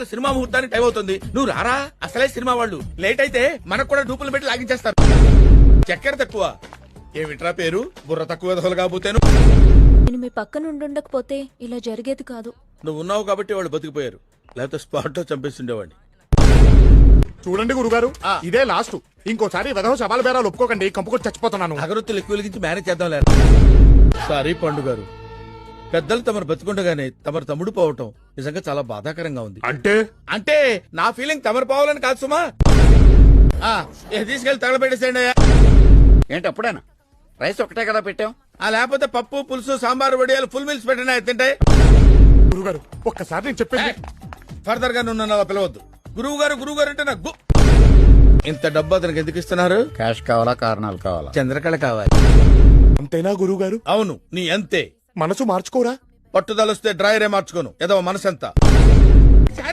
గంటల సినిమా ముహూర్తానికి టైం అవుతుంది. నువ్వు రారా? అసలే సినిమా వాళ్ళు లేట్ అయితే మనకు కూడా డూపులు పెట్టి లాగించేస్తారు. చక్కెర తక్కువ ఏమిట్రా పేరు? బుర్ర తక్కువ ఎదవలు కాబోతేను. నేను మీ పక్కన ఉండుండకపోతే ఇలా జరిగేది కాదు. నువ్వు ఉన్నావు కాబట్టి వాళ్ళు బతికిపోయారు, లేకపోతే స్పాట్ లో చంపేస్తుండేవాడిని. చూడండి గురుగారు, ఇదే లాస్ట్. ఇంకోసారి వెధవ సవాల్ బేరాలు ఒప్పుకోకండి, కంపుకొట్టి చచ్చిపోతున్నాను. అగరొత్తులు ఎక్కువ వెలిగించి మేనేజ్ చేద్దాం లేదు. సారీ పండు గారు, పెద్దలు తమరు బతుకుండగానే తమరు తమ్ముడు పోవటం నిజంగా చాలా బాధాకరంగా ఉంది. అంటే నా ఫీలింగ్ తమరు పోవాలని కాదు సుమా. తీసుకెళ్లి తగలబెట్టేసేయండి అయ్యా. ఏంటి అప్పుడేనా? రైస్ ఒకటే కదా పెట్టాం. లేకపోతే పప్పు పులుసు సాంబారు వడియాలు ఫుల్ మీల్స్ పెట్టినా తింటాయి. గురుగారు ఒక్కసారి నేను చెప్పేది. ఫర్దర్ గా నువ్వు అలా పిలవద్దు. గురువు గారు అంటే నాకు ఇంత డబ్బు అతనికి ఎందుకు ఇస్తున్నారు? క్యాష్ కావాలా, కారణాలు కావాలా? చంద్రకళ కావాలి. అంతేనా గురుగారు? అవును, నీ అంతే. మనసు మార్చుకోరా? పట్టుదలొస్తే డ్రాయరే మార్చుకోను. ఏదో మనసంతా